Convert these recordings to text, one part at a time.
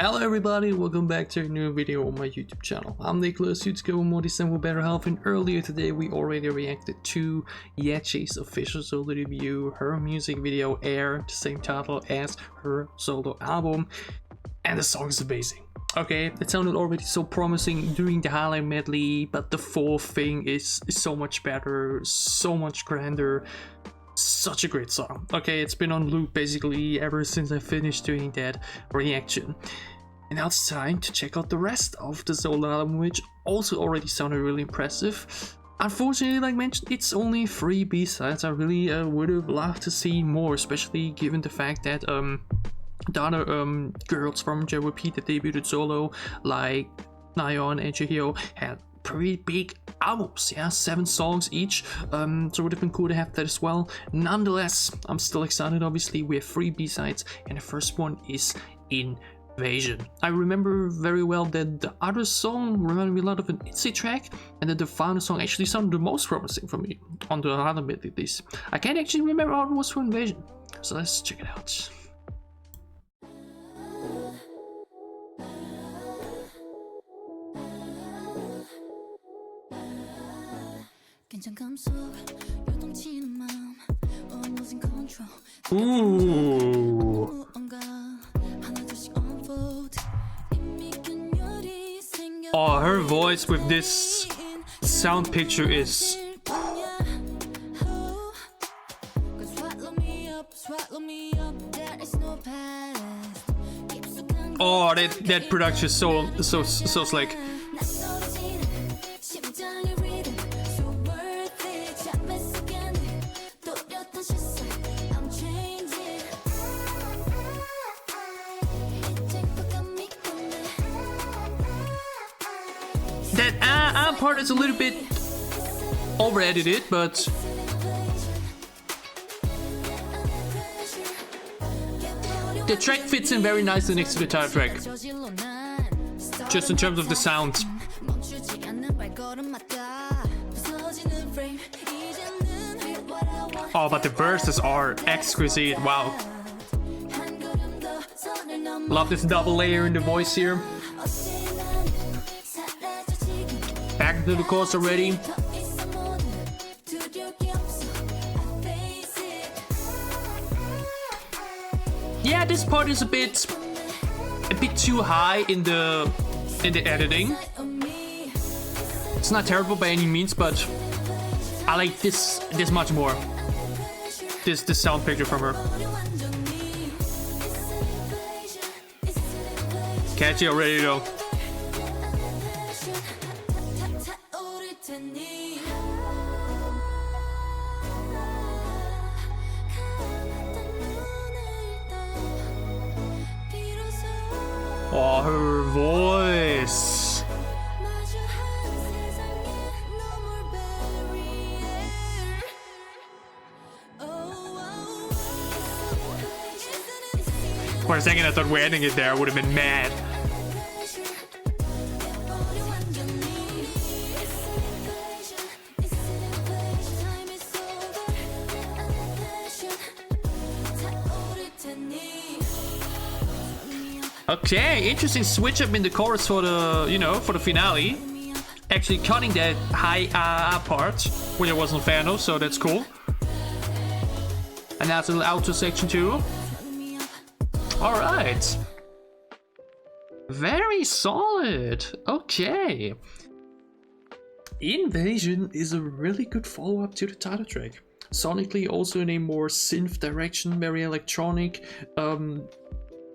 Hello everybody, welcome back to a new video on my YouTube channel. I'm Nicholas, here to go more December better health, and earlier today we already reacted to YEJI's official solo debut, her music video Air, the same title as her solo album, and the song is amazing. Okay, it sounded already so promising during the highlight medley, but the full thing is so much better, so much grander. Such a great song. Okay, it's been on loop basically ever since I finished doing that reaction. And now it's time to check out the rest of the solo album, which also already sounded really impressive. Unfortunately, like mentioned, it's only 3 B-sides. I really would have loved to see more, especially given the fact that the other girls from JYP that debuted solo, like Nayeon and Jihyo, had pretty big albums, yeah, 7 songs each, so it would have been cool to have that as well. Nonetheless, I'm still excited. Obviously we have 3 B-sides, and the first one is Invasion. I remember very well that the other song reminded me a lot of an ITZY track, and that the final song actually sounded the most promising for me, on the other bit at least. I can't actually remember how it was for Invasion, so let's check it out. Ooh. Oh, her voice with this sound picture is... Oh, that production is so slick. That part is a little bit over edited, but the track fits in very nicely next to the title track, just in terms of the sound. Oh, but the verses are exquisite. Wow. Love this double layer in the voice here. Back into the chorus already. Yeah, this part is a bit too high in the editing. It's not terrible by any means, but I like this much more. This sound picture from her. Catchy already though. Oh, her voice. For a second I thought we're ending it there. I would have been mad. Okay, interesting switch up in the chorus for the, for the finale. Actually cutting that high part, which I wasn't a fan of, so that's cool. And now it's a little outro section too. Alright. Very solid. Okay. Invasion is a really good follow-up to the title track. Sonically also in a more synth direction, very electronic.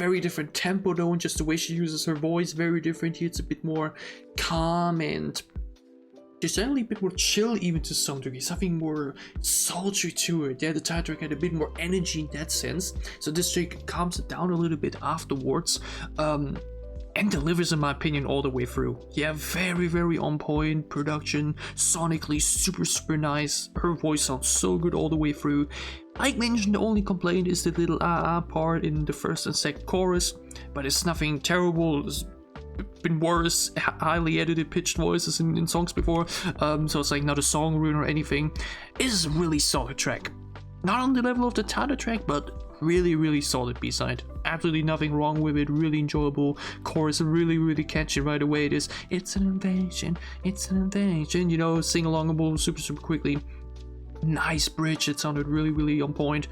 Very different tempo though, and just the way she uses her voice, very different here. It's a bit more calm and just generally a bit more chill, even to some degree, something more sultry to it. Yeah, the title track had a bit more energy in that sense, so this track calms it down a little bit afterwards, and delivers in my opinion all the way through. Yeah, very on point production, sonically super nice. Her voice sounds so good all the way through. Like mentioned, the only complaint is the little part in the first and second chorus, but it's nothing terrible. It's been worse, highly edited pitched voices in songs before, so it's like not a song ruin or anything. It's a really solid track. Not on the level of the title track, but Really solid B-side. Absolutely nothing wrong with it. Really enjoyable. Chorus really catchy right away. It is, it's an invasion, you know, sing alongable super quickly. Nice bridge, it sounded really on point,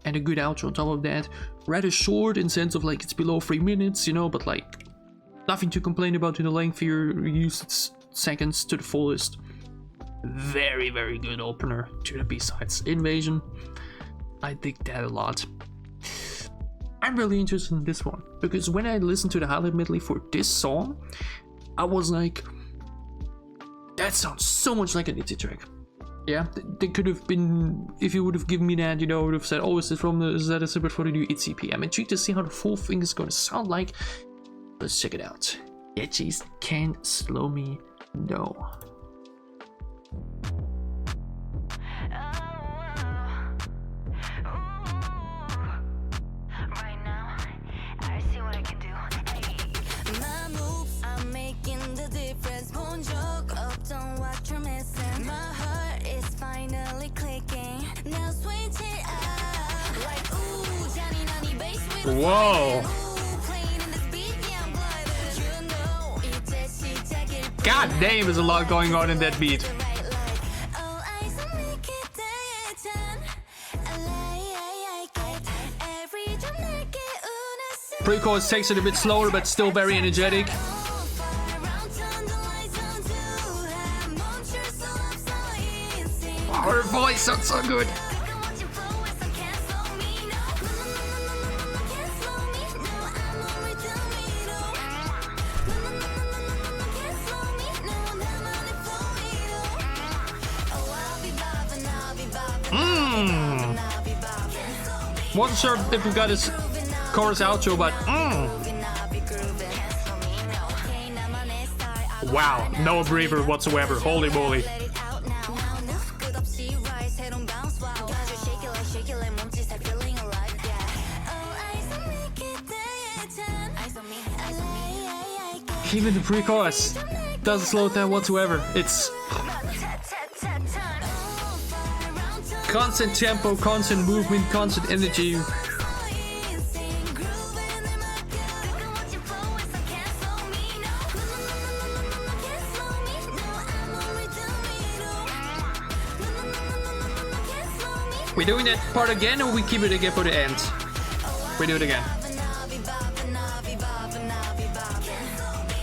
and a good outro on top of that. Rather short in sense of like it's below 3 minutes, you know, but like nothing to complain about in the length here. Used its seconds to the fullest. Very good opener to the B-sides. Invasion, I dig that a lot. I'm really interested in this one because when I listened to the highlight medley for this song, I was like, that sounds so much like an YEJI track. Yeah, they could have been, if you would have given me that, you know, I would have said, oh, is that a snippet for the new YEJI EP? I'm intrigued to see how the full thing is going to sound like. Let's check it out. YEJI's Can't Slow Me, No. Whoa! God damn, there's a lot going on in that beat. Pre-chorus takes it a bit slower, but still very energetic. Her voice sounds so good. Wasn't sure if we got his chorus outro, but wow, no breather whatsoever. Holy moly. Even the pre-chorus doesn't slow it down whatsoever. It's constant tempo, constant movement, constant energy. We doing that part again, or we keep it again for the end? We do it again.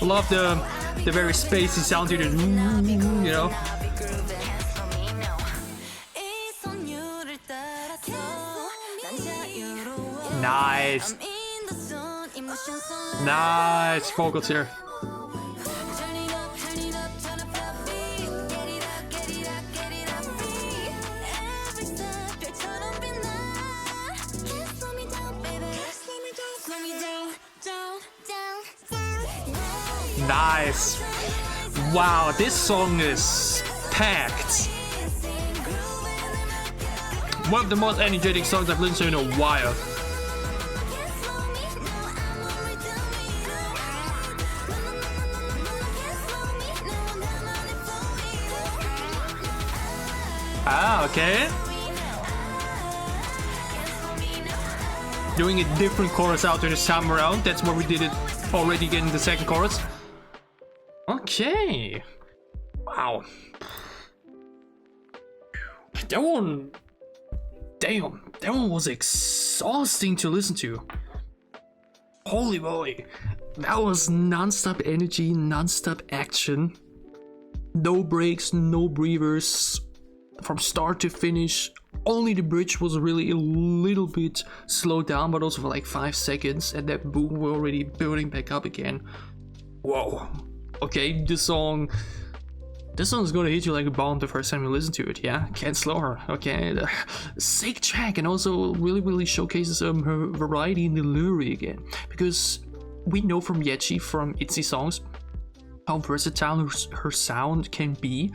Love the very spacey sound to it, you know. Nice. Nice vocals here. Nice. Wow, this song is packed. One of the most energetic songs I've listened to in a while. Ah, okay. Doing a different chorus out there this time around. That's where we did it already getting the second chorus. Okay. Wow. That one... Damn, that one was exhausting to listen to. Holy moly. That was non-stop energy, non-stop action. No breaks, no breathers. From start to finish. Only the bridge was really a little bit slowed down, but also for like 5 seconds. And that boom, we're already building back up again. Whoa. Okay, this song is gonna hit you like a bomb the first time you listen to it, yeah? Can't slow her, okay? Sick track, and also really showcases her variety in the delivery again. Because we know from YEJI, from YEJI songs, how versatile her sound can be,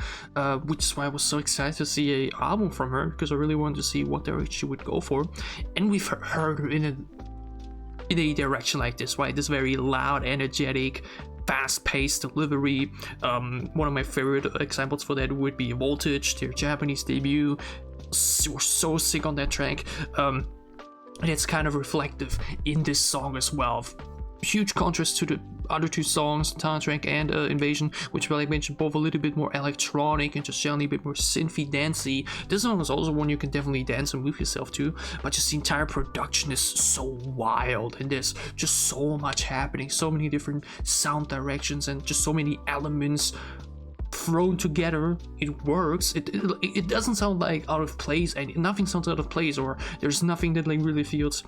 which is why I was so excited to see an album from her, because I really wanted to see what direction she would go for. And we've heard her in a direction like this, right? This very loud, energetic, fast-paced delivery. One of my favorite examples for that would be Voltage, their Japanese debut. We're so sick on that track. And it's kind of reflective in this song as well. Huge contrast to the other two songs, Soundtrack and Invasion, which, like I mentioned, both a little bit more electronic and just generally a bit more synthy, dancey. This one is also one you can definitely dance and move yourself to, but just the entire production is so wild, and there's just so much happening, so many different sound directions and just so many elements thrown together. It works. It doesn't sound like out of place, and nothing sounds out of place, or there's nothing that like really feels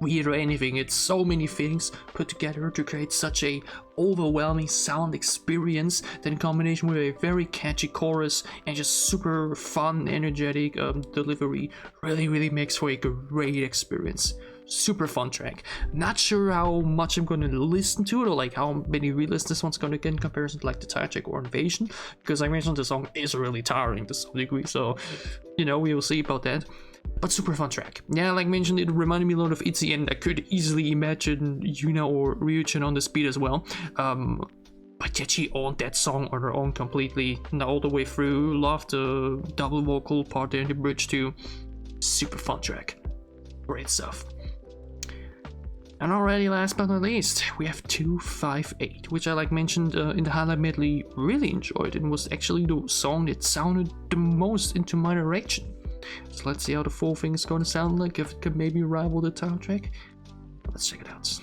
weird or anything. It's so many things put together to create such a overwhelming sound experience that, in combination with a very catchy chorus and just super fun, energetic delivery, really makes for a great experience. Super fun track. Not sure how much I'm gonna listen to it, or like how many re-listens this one's gonna get in comparison to like the Soundtrack or Invasion, because I mentioned the song is really tiring to some degree, so you know, we will see about that. But super fun track. Yeah, like mentioned, it reminded me a lot of ITZY, and I could easily imagine Yuna or Ryujin on this beat as well. But YEJI owned that song on her own completely, and all the way through. Loved the double vocal part there in the bridge too. Super fun track. Great stuff. And already last but not least, we have 258, which I like mentioned in the highlight medley really enjoyed, and was actually the song that sounded the most into my direction. So let's see how the full thing is going to sound like, if it can maybe rival the Soundtrack. Let's check it out.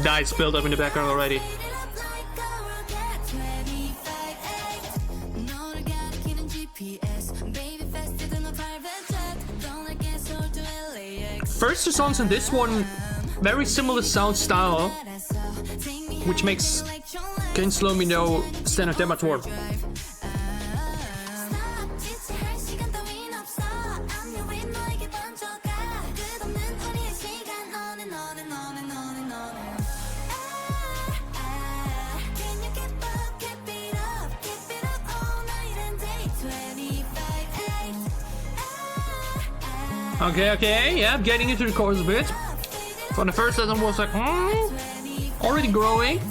Nice build up in the background already. First two songs in this one, very similar sound style, which makes Can Slow Me No stand out that much more. Okay, yeah, I'm getting into the chorus a bit. From the first listen was like, already growing.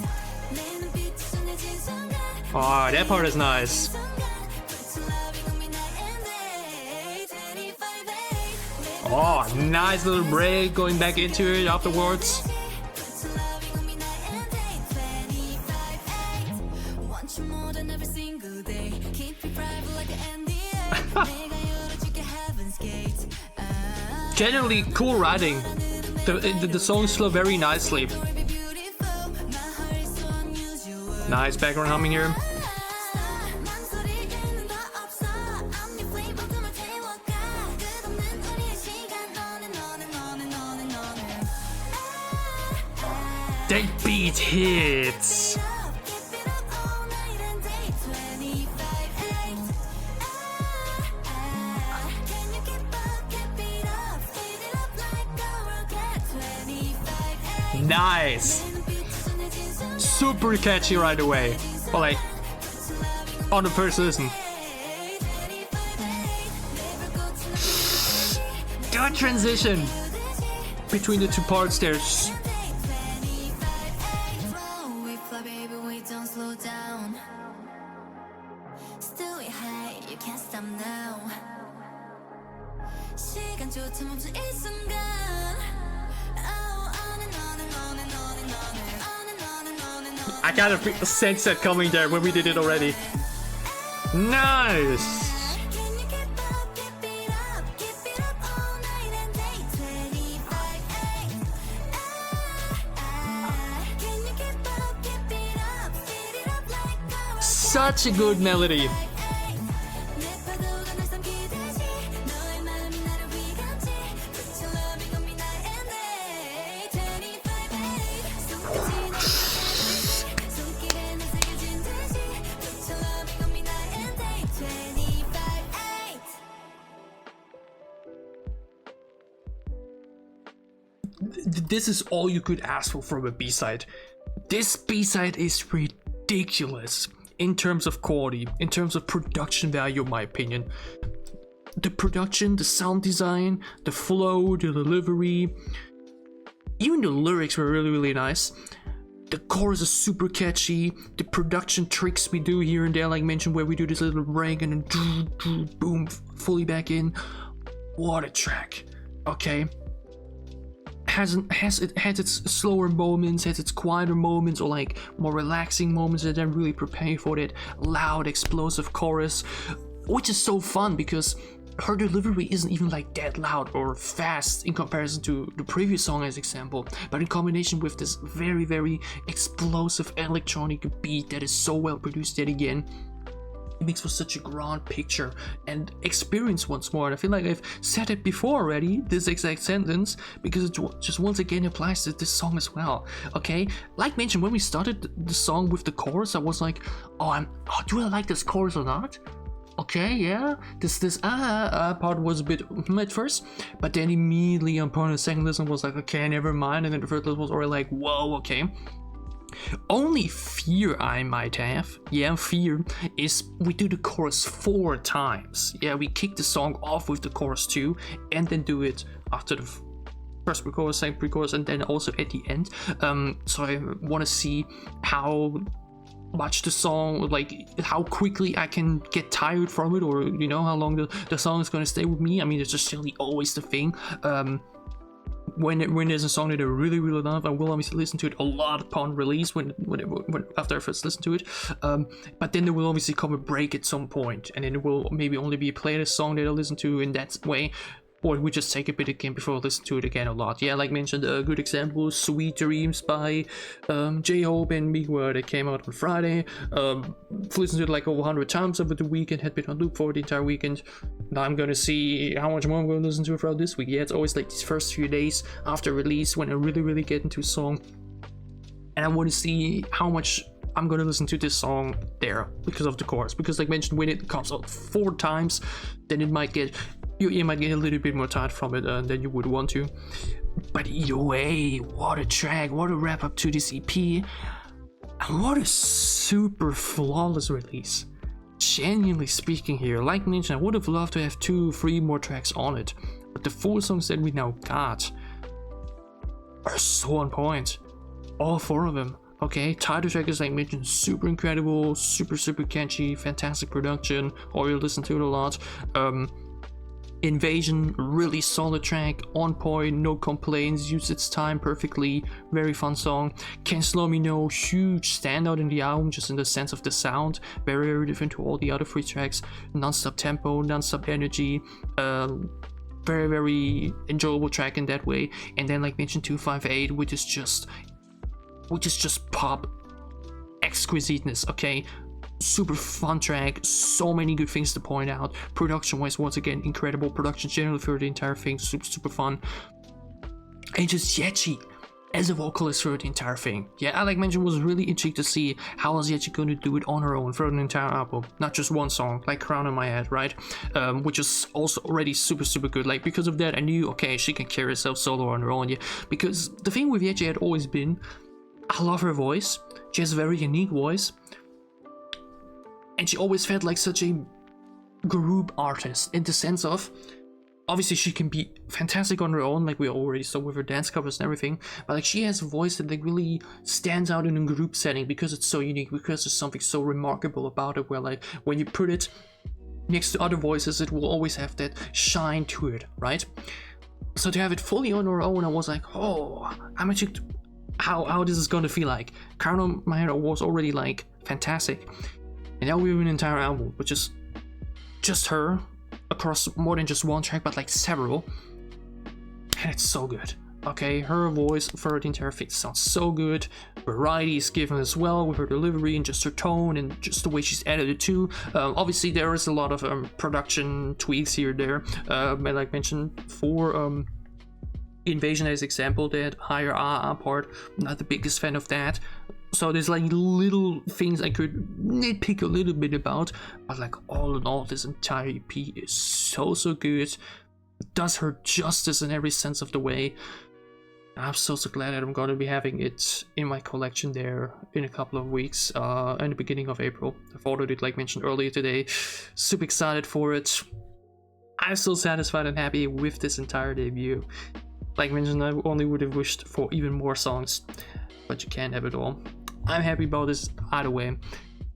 Oh, that part is nice. Oh, nice little break, going back into it afterwards. Generally cool writing. The songs flow very nicely. Nice background humming here. That beat hits. Nice. Super catchy right away. Well, like, on the first listen. Good transition between the two parts there. I kind of sense that coming there when we did it already. Nice. Such a good melody. This is all you could ask for from a B-side. This B-side is ridiculous in terms of quality, in terms of production value, in my opinion. the production, the sound design, the flow, the delivery, even the lyrics were really nice. The chorus is super catchy. The production tricks we do here and there, like mentioned, where we do this little break and then boom, fully back in. What a track. Okay. It has its slower moments, has its quieter moments, or like more relaxing moments that then really prepare you for that loud, explosive chorus, which is so fun because her delivery isn't even like that loud or fast in comparison to the previous song as example, but in combination with this very explosive electronic beat that is so well produced yet again, it makes for such a grand picture and experience once more. And I feel like I've said it before already, this exact sentence, because it just once again applies to this song as well. Okay, like mentioned, when we started the song with the chorus, I was like, do I like this chorus or not? Okay, yeah, this part was a bit at first, but then immediately upon the second listen was like, okay, never mind, and then the third listen was already like, whoa, okay. Only fear I might have, fear, is we do the chorus 4 times. Yeah, we kick the song off with the chorus 2, and then do it after the first pre-chorus, second pre-chorus, and then also at the end. So I want to see how much the song, like how quickly I can get tired from it, or you know, how long the song is going to stay with me. I mean, it's just really always the thing. When there's a song that I really love, I will obviously listen to it a lot upon release when after I first listen to it. But then there will obviously come a break at some point, and then it will maybe only be a playlist song that I listen to in that way, or we just take a bit again before I listen to it again a lot. Yeah, like mentioned, a good example, Sweet Dreams by J-Hope and Migwa that came out on Friday. Listened to it like over 100 times over the weekend, had been on loop for the entire weekend. Now I'm gonna see how much more I'm gonna listen to throughout this week. Yeah, it's always like these first few days after release when I really get into a song, and I want to see how much I'm gonna listen to this song there because of the chorus. Because like mentioned, when it comes out 4 times, then it might get you might get a little bit more tired from it than you would want to. But either way, what a track, what a wrap up to this EP, and what a super flawless release. Genuinely speaking here, like mentioned, I would have loved to have 2-3 more tracks on it, but the 4 songs that we now got are so on point, all 4 of them. Okay, title track is like mentioned, super incredible, super catchy, fantastic production, or you listen to it a lot. Invasion, really solid track, on point, no complaints, used its time perfectly, very fun song. Can't Slow Me No, huge standout in the album, just in the sense of the sound, very different to all the other 3 tracks. Non-stop tempo, non-stop energy, very enjoyable track in that way. And then like mentioned, 258, which is just pop exquisiteness. Okay, super fun track, so many good things to point out. Production wise, once again, incredible production generally for the entire thing, super fun. And just YEJI as a vocalist for the entire thing. Yeah, I like mentioned, was really intrigued to see how was YEJI going to do it on her own for an entire album, not just one song like Crown on My Head, right? Which is also already super good. Like, because of that I knew, okay, she can carry herself solo on her own. Yeah, because the thing with YEJI had always been, I love her voice, she has a very unique voice, and she always felt like such a group artist in the sense of, obviously she can be fantastic on her own, like we already saw with her dance covers and everything, but like she has a voice that like really stands out in a group setting because it's so unique, because there's something so remarkable about it, where like when you put it next to other voices, it will always have that shine to it, right? So to have it fully on her own, I was like, oh, I'm intrigued how this is gonna feel like. Crown on My Head was already like fantastic, and now we have an entire album which is just her across more than just one track, but like several, and it's so good. Okay, her voice for the entire thing sounds so good. Variety is given as well with her delivery and just her tone and just the way she's added it too. Obviously there is a lot of production tweaks here and there. Like mentioned for Invasion as example, that higher part, not the biggest fan of that. So there's like little things I could nitpick a little bit about, but like all in all, this entire EP is so good. It does her justice in every sense of the way. I'm so glad that I'm gonna be having it in my collection there in a couple of weeks, in the beginning of April. I've ordered it like mentioned earlier today. Super excited for it. I'm still satisfied and happy with this entire debut. Like mentioned, I only would have wished for even more songs, but you can't have it all. I'm happy about this either way.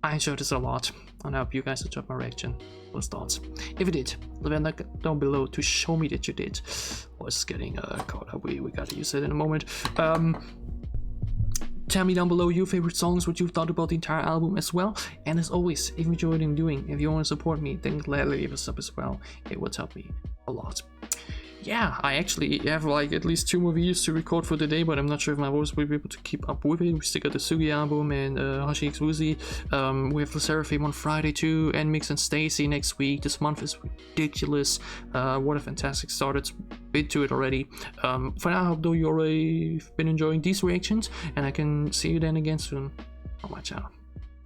I enjoyed this a lot, and I hope you guys enjoyed my reaction. Those thoughts. If you did, leave a like down below to show me that you did. Oh, it's getting caught up. We gotta use it in a moment. Tell me down below your favorite songs, what you thought about the entire album as well. And as always, if you enjoyed what I'm doing, if you want to support me, then gladly leave a sub as well. It would help me a lot. Yeah, I actually have like at least 2 more videos to record for the day, but I'm not sure if my voice will be able to keep up with it. We still got the Sugi album and Hashi X Woozy. We have the Seraphim on Friday too, and Mix and Stacy next week. This month is ridiculous. What a fantastic start. It's been to it already. For now, I hope though you already been enjoying these reactions, and I can see you then again soon on my channel.